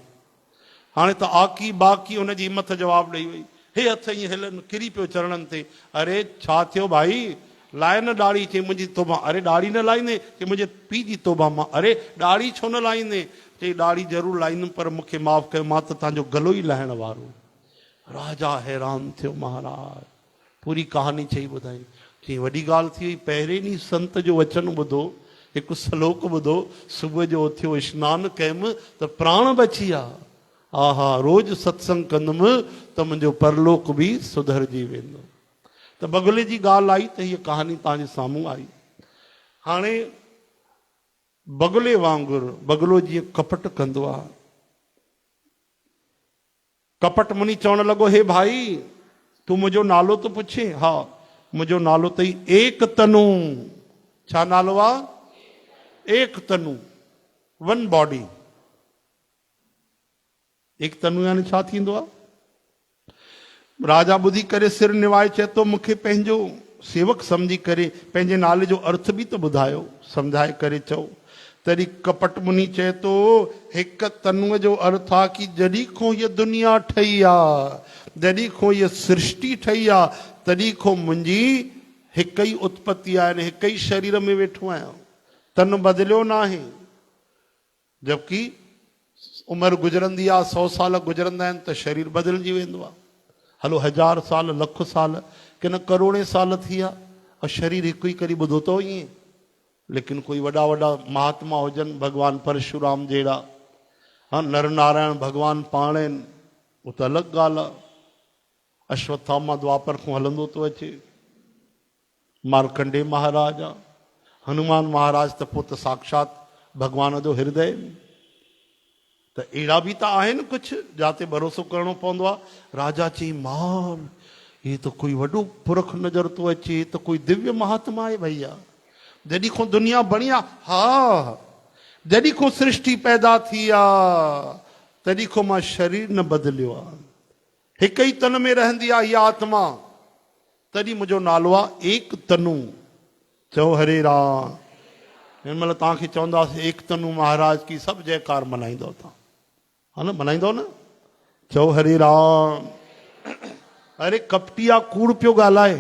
हाणे त आकी बाकी हुनजी हिमत जवाबु ॾेई वई। हे हथ ईअं हिलनि, किरी पियो चरणनि ते। अरे छा थियो भाई, लाइ न ॾाढ़ी? चई मुंहिंजी तोबा। अरे ॾाढ़ी न लाहींदे? चई मुंहिंजे पीउ जी तोबा मां। अरे ॾाढ़ी छो न लाहींदे? चई ॾाढ़ी ज़रूरु लाहींदुमि, पर मूंखे माफ़ कयो, मां त तव्हांजो गलो ई लाहिण वारो। राजा हैरान थियो। महाराज पूरी कहानी चई ॿुधाई। चई वॾी ॻाल्हि थी वई, पहिरें ॾींहुं संत जो वचन ॿुधो, हिकु श्लोक ॿुधो, सुबुह जो उथियो, सनानु कयुमि त प्राण बची विया। आहा, रोज़ सत्संग कंदुमि त मुंहिंजो परलोक बि सुधरजी वेंदो। त बगुले जी ॻाल्हि आई त हीअ कहानी तव्हांजे साम्हूं आई। हाणे बगुले वांगुरु बगुलो जीअं कपट कंदो आहे, कपट मुनी चवण लॻो, हे भाई तूं मुंहिंजो नालो तो पुछे? हा, मुंहिंजो नालो अथई एक तनु। छा नालो आहे? एक तनु, वन बॉडी। एक तनु यानी छा थींदो आहे? राजा ॿुधी करे सिर निवाए चए थो, मूंखे पंहिंजो सेवक सम्झी करे पंहिंजे नाले जो अर्थ बि त ॿुधायो, सम्झाए करे चओ। तॾहिं कपट मुनी चए थो, हिक तनुअ जो अर्थ आहे कि जॾहिं खां हीअ दुनिया ठही आहे, जॾहिं खां हीअ सृष्टि ठही आहे, तॾहिं खां मुंहिंजी हिक ई उत्पत्ति आहे, हिक ई शरीर में वेठो आहियां, तन बदिलियो न आहे। जबकि उमिरि गुज़रंदी आहे, 100 साल गुज़रंदा आहिनि त शरीर बदिलजी वेंदो आहे। हलो 1000 साल, लख साल, कि न करोड़े साल थी विया और शरीर हिकु ई करी ॿुधो अथव ईअं। लेकिन कोई वॾा वॾा महात्मा हुजनि, भगवान परशुराम जहिड़ा, हाँ, नर नारायण भगवान पाण आहिनि, उहो त अलॻि ॻाल्हि आहे। अश्वत्थामा द्वापर खां हलंदो थो अचे। मार्कंडे महाराज आहे, हनुमान महाराज त पोइ त साक्षात भगवान जो हृदय। त अहिड़ा बि त आहिनि कुझु जाते भरोसो करणो पवंदो आहे। राजा चई, मार ये तो कोई वॾो पुरख नज़र थो अचे, ये तो कोई दिव्य महात्मा आहे भैया। जॾहिं खां दुनिया बणी आहे, हा, जॾहिं खां सृष्टि पैदा थी आहे, तॾहिं खां मां शरीर न बदिलियो आहे, हिक ई तन में रहंदी आहे इहा आत्मा। तॾहिं मुंहिंजो नालो आहे एक तनु। चओ हरे राम। हिन महिल तव्हांखे चवंदासीं एक तनु महाराज की सभु जयकार मनाईंदव तव्हां, हा न? मनाईंदव न? चओ हरे राम। अरे कपटिया कूड़ पियो ॻाल्हाए,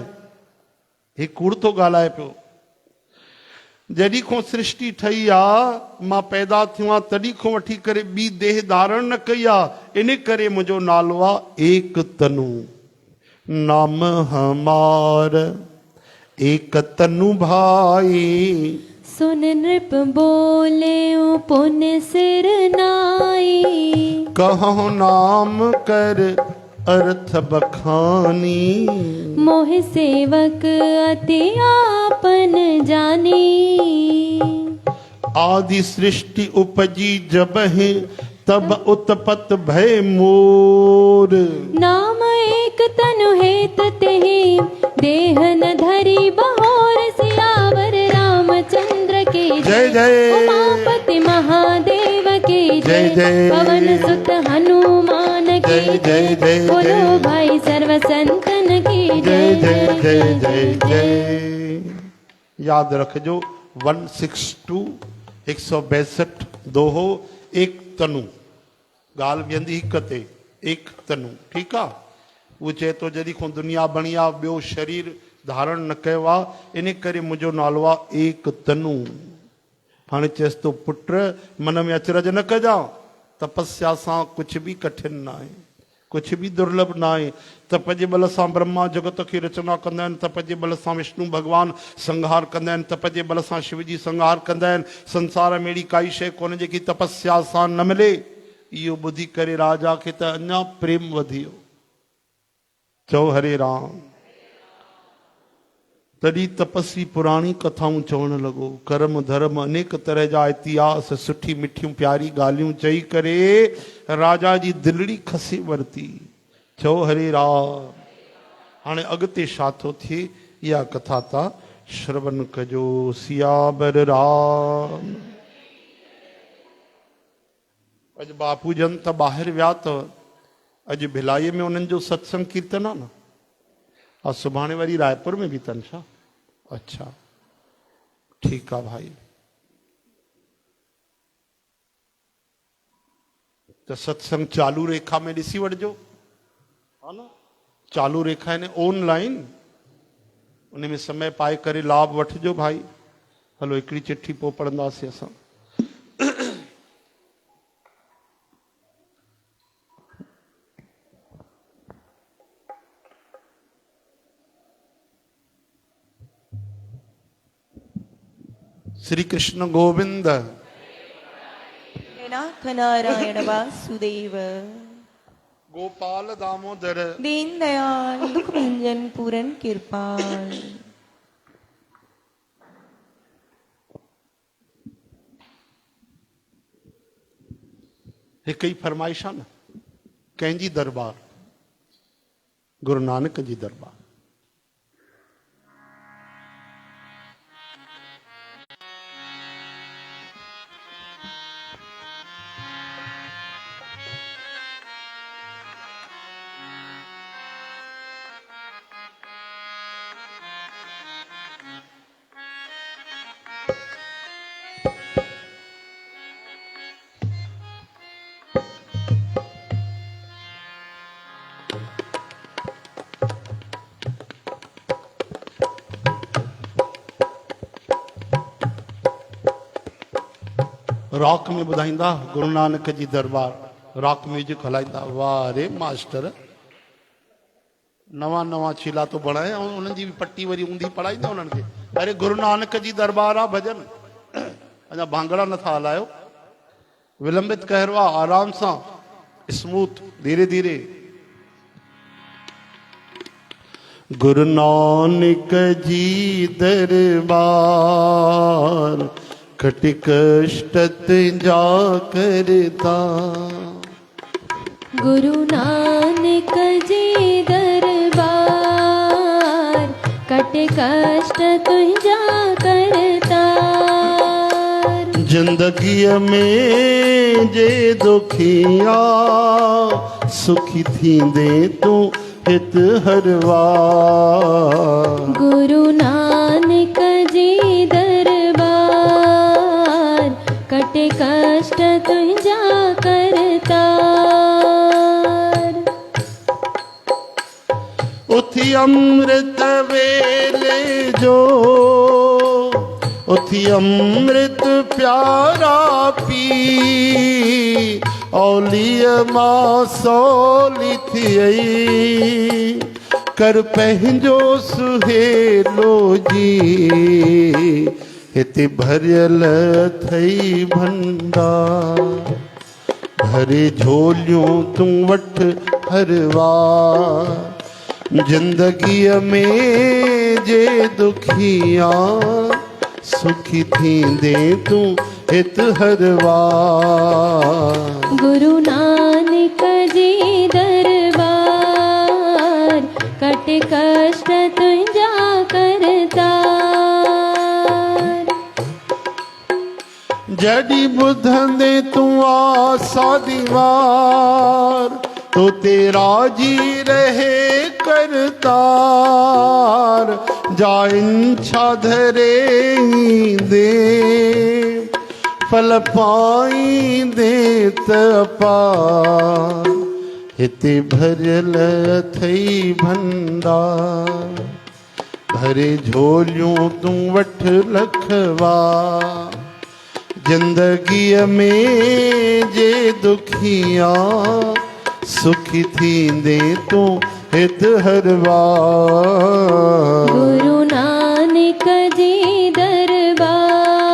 हे कूड़ थो ॻाल्हाए पियो। जॾहिं खां सृष्टि ठही आहे, मां पैदा थियो आहियां, तॾहिं खां वठी करे ॿी देह धारण न कई आहे। इन करे मुंहिंजो नालो आहे एक तनु। नाम हमार एक तनु भाई, सुन नृप बोले पुन सिर नाई। कहो नाम कर अर्थ बखानी, मोह सेवक अति आपन जानी। आदि सृष्टि उपजी जब है, तब उत्पत भय मोर। नाम एक तनु हेत तेहि, देह न धरी बहोर। सियावर रामचंद्र के जय जय। उमापति महादेव के जय जय। पवन सुत हनुमान के जय जय जय। बोलो भाई सर्व संतन की जय जय जय जय जय। याद रखजो 162 162 दोहो एक तनु। ॻाल्हि वेंदी हिक ते, एक तनु, ठीकु आहे। उहो चए थो जॾहिं खां दुनिया बणी आहे, ॿियो शरीर धारण न कयो आहे, इन करे मुंहिंजो नालो आहे एक तनु। हाणे चएसि थो, पुट मन में अचरज न कजांइ, तपस्या सां कुझु बि कठिन न आहे, कुझु बि दुर्लभ न आहे। तप जे बल सां ब्रह्मा जगत खे रचना कंदा आहिनि, तप जे बल सां विष्णु भॻवानु संहार कंदा आहिनि, तप जे बल सां शिव जी संहार कंदा आहिनि। संसार में अहिड़ी काई शइ कोन्हे जेकी तपस्या सां न मिले। इहो ॿुधी करे राजा खे त अञा प्रेम वधी वियो। चओ हरे राम। तॾहिं तपस्वी पुराणी कथाऊं चवण लॻो, कर्म धर्म अनेक तरह जा इतिहास, सुठी मिठियूं प्यारी ॻाल्हियूं चई करे राजा जी दिलड़ी खसे वरिती। चओ हरे राम। हाणे अॻिते छा थो थिए, इहा कथा था श्रवण कजो। सियावर राम। अॼु बापू जन त ॿाहिरि विया अथव, अॼु भिलाईअ में उन्हनि जो सत्संग कीर्तन आहे न। और सुभाणे वारी रायपुर में भी तन छा? अच्छा ठीक है भाई। तो सत्संग चालू रेखा में ॾिसी वठिजो, हा न। चालू रेखा ने ऑनलाइन, उन में समय पाए करे लाभ वठिजो भाई। हलो हिकिड़ी चिट्ठी पोइ पढ़ंदासीं असां। श्री कृष्ण गोविंद। नाथ नारायण वासुदेव। गोपाल दामोदर। दीन दयाल दुख भंजन पूरन कृपाल। हिकु ई फरमाइश आहे न, कंहिंजी दरबार? गुरु नानक जी दरबार। रॉक में ॿुधाईंदा गुरु नानक जी दरबार, रॉक म्यूजिक हलाईंदा। वाह रे मास्टर, नवा नवा चीला तो बणाए, ऐं उन्हनि जी बि पट्टी वरी ऊंधी पढ़ाईंदा उन्हनि खे। अरे गुरु नानक जी दरबार आहे भजन, अञा भांगड़ा नथा हलायो। विलंबित कहिड़ो आहे, आराम सां, स्मूथ, धीरे धीरे। गुरु नानक जी दरबार, कट कष्ट जा करता। गुरु नानक जी दरबार, कट कष्ट तुझा करता। जिंदगी में जे दुखिया, सुखी थींदे तू हित हरवा। गुरु नानक जी दरबार, कट कष्ट तुझा करता। उथी अमृत वेले जो, उथी अमृत प्यारा पी। औलिय मां सौली थियई, कर पंहिंजो सुहेलो जी। हिते भरियल थई भंडार, भरे झोलियूं तूं वठ हरवा। जिंदगीअ में जे दुखिया, सुखी थींदे तूं हित हरवा। गुरु नानक जी दरबार, कट कष्ट तुझा करता। जड़ी बुधंदे तू आसा दीवार, तो तेरा जी रहे करतार। जाइन छाधरे दे, फल पाई दे तपार। हिते भरियल थई भंडार, भरे झोलियूं तूं वठ लखवा। जिंदगीअ में जे दुखिया, सुखी थींदे तूं हित हरवा। गुरु नानक जी दरबार,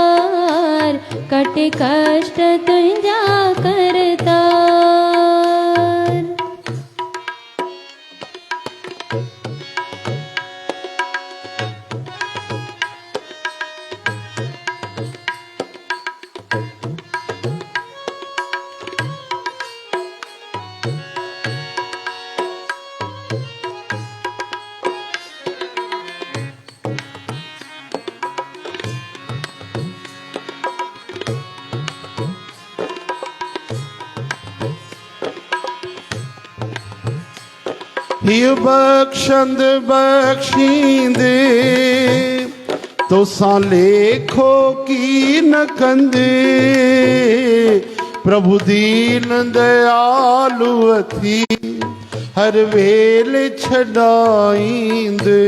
कट कष्ट तुझा करता। हिय बख्शंद बख्शींदे तुसां लेखो की न कंदे प्रभु दीन दयालु अथी हर वेले छड़ाईंदे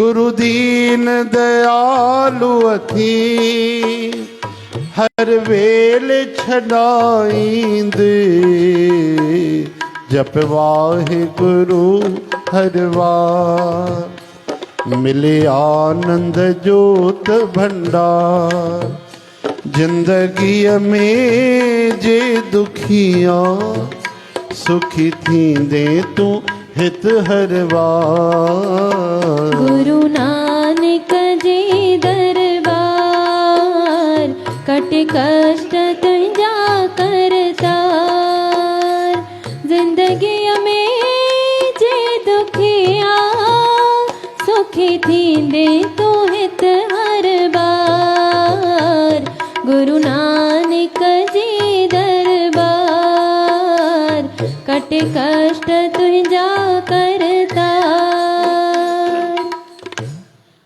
गुरु दीन दयालु अथी हर वेले छड़ाईंदे जप वाहे गुरु हर वार मिले आनंद जोत भंडार जिंदगी में जे दुखिया सुखी थींदे तू हित हर वार गुरु नानक जी दरबार कट कष्ट तुझा करतार जिंदगी में जे दुखिया सुखी थींदे तू हित हर बार गुरु नानक जी दरबार कट कष्ट तुझा करतार।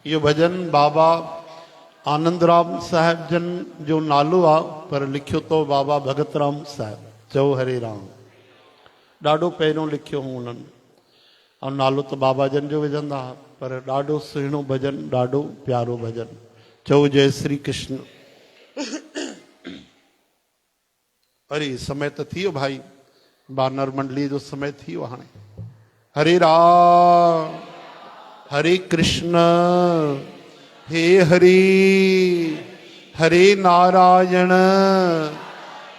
ये भजन बाबा आनंद राम साहब जन जो नालो आ पर लिखियो तो बाबा भगत राम साहब चओ हरे राम ॾाढो पहिरियों लिखियो हूं उन्हनि ऐं नालो त बाबा जन जो विझंदा पर ॾाढो सुहिणो भजन ॾाढो प्यारो भजन चओ जय श्री कृष्ण। अरे समय तो थियो भाई बानर मंडली जो समय थियो हाणे हरे राम हरे कृष्ण हे हरि हरे नारायण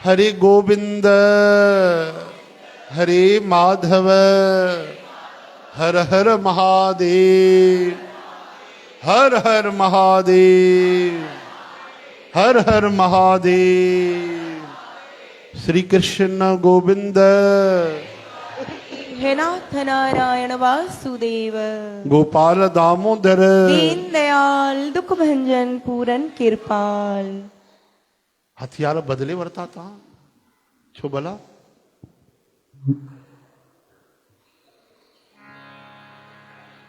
हरे गोविंद हरे माधव हर हर महादेव हर हर महादेव हर हर महादेव श्री कृष्ण गोविंद हे नाथ नारायण वासुदेव गोपाल दामोदर दीन दयाल दुख भंजन पूरन कृपाल। हथियार बदले वरता था छो भला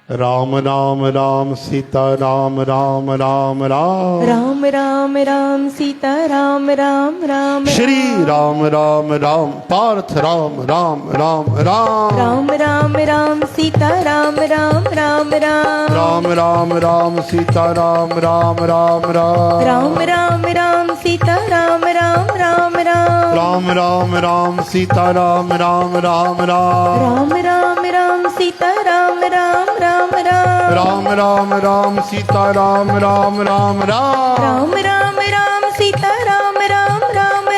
राम राम राम सीता राम राम राम राम राम राम राम सीता राम राम राम श्री राम राम राम पार्थ राम राम राम राम राम राम राम सीता राम राम राम राम राम राम राम सीता राम राम राम राम राम राम राम सीता राम राम राम राम राम राम राम सीता राम राम राम राम राम राम राम सीता राम राम राम राम राम राम राम सीता राम राम राम राम राम राम राम सीता राम राम राम राम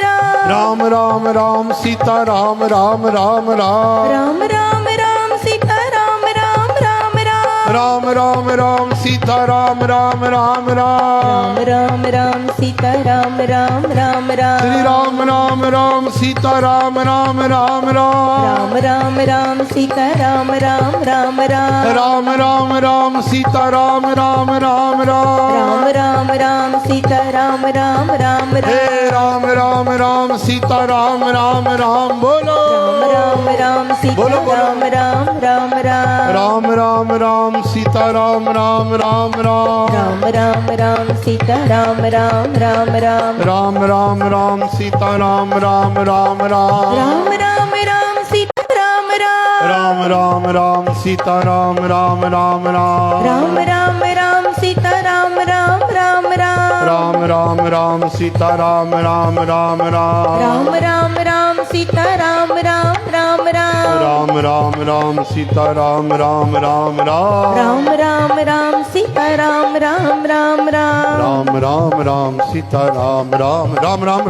राम राम राम सीता राम राम राम राम राम राम राम सीता राम राम राम राम राम राम राम सीता राम राम राम राम राम राम सीता राम राम राम राम श्री राम राम राम सीता राम राम राम राम राम राम सीता राम राम राम राम राम राम राम सीता राम राम राम राम राम राम सीता राम राम राम हे राम राम राम सीता राम राम राम बोलो राम राम सीता बोलो, बोलो। राम राम राम राम राम राम राम सीता राम राम राम राम राम राम सीता राम राम राम राम राम राम राम सीता राम राम राम राम राम राम राम सीता राम राम राम राम राम सीता राम राम राम राम राम राम राम सीता राम राम राम राम राम राम राम सीता राम राम राम राम राम राम राम सीता राम राम राम राम राम राम राम सीता राम राम राम राम राम राम राम सीता राम राम राम राम राम राम राम सीता राम राम राम राम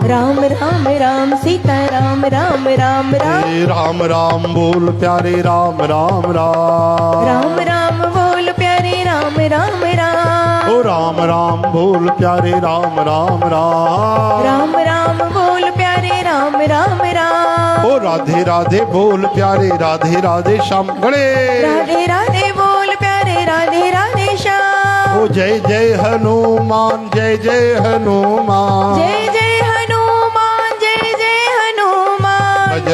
राम राम राम राम सीता राम राम राम राम हे राम राम बोल प्यारे राम राम राम राम राम बोल प्यारे राम राम राम ओ राम राम बोल प्यारे राम राम राम राम राम बोल प्यारे राम राम राम ओ राधे राधे बोल प्यारे राधे राधे श्याम गणे राधे राधे बोल प्यारे राधे राधे श्याम ओ जय जय हनुमान जय जय हनुमान जय जय हनुमान जय जय हनुमान भज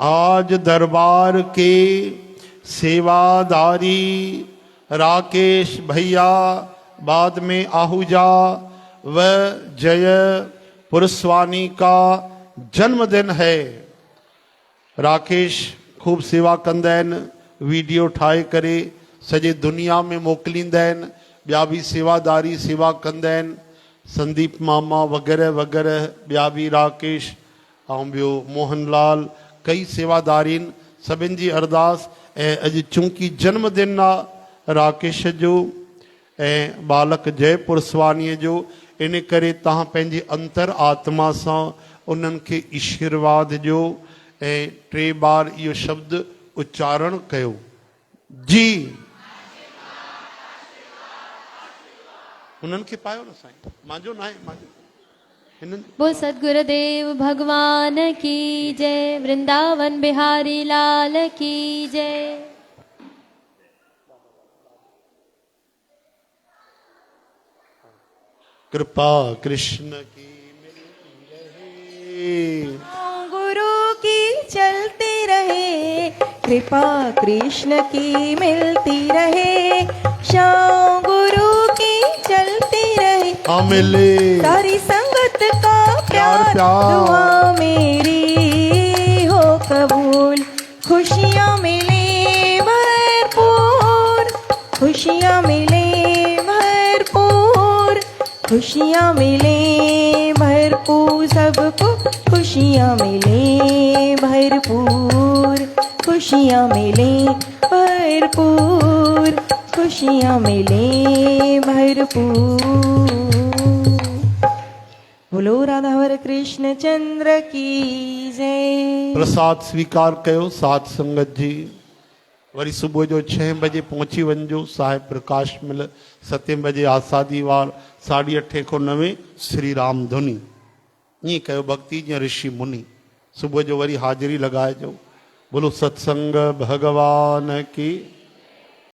आज दरबार के सेवादारी राकेश भैया, बाद में आहूजा व जय पुरस्वानी का जन्मदिन है। राकेश खूब सेवा कंदा आहिनि, वीडियो ठाहे करे सॼे दुनिया में मोकिलींदा आहिनि, ॿिया बि सेवादारी सेवा कंदा आहिनि, संदीप मामा वग़ैरह वग़ैरह, ॿिया बि राकेश ऐं ॿियो मोहनलाल, कई सेवादारी आहिनि। सभिनि जी अरदास ऐं अॼु चूंकि जन्मदिन आहे राकेश जो ऐं बालक जय पुरस्वानीअ जो, इन करे तव्हां पंहिंजी अंतर आत्मा सां उन्हनि खे आशीर्वाद ॾियो ऐं 3 बार इहो शब्द उच्चारण कयो। जी उन्हनि खे पायो न साईं, मुंहिंजो न आहे, हिननि बोल सतगुरुदेव भगवान की जय, वृंदावन बिहारी लाल की जय। कृपा कृष्ण की मिलती रहे, गुरु की चलती रहे, कृपा कृष्ण की मिलती रहे, श्याम गुरु की चलती रहे, हाँ मिले सारी संगत का प्यार प्यार, प्यार। दुआ मेरी हो कबूल, खुशियाँ मिले भरपूर, खुशियाँ मिले भरपूर, खुशियाँ मिले भरपूर, सबको खुशियाँ मिले भरपूर, खुशियाँ मिले भरपूर, खुशियाँ मिले भरपूर। बोलो राधावर कृष्ण चंद्र की जय। प्रसाद स्वीकार कयो साध संगत जी। वरी सुबुह जो 6 बजे पहुची वञिजो साहिब प्रकाश मिल, 7 बजे आसादी वार, 8:30 खां 9 श्री राम धुनी। ईअं कयो भक्ति जीअं ऋषि मुनि। सुबुह जो वरी हाज़िरी लॻाइजो। बोलो सत्संग भगवान की।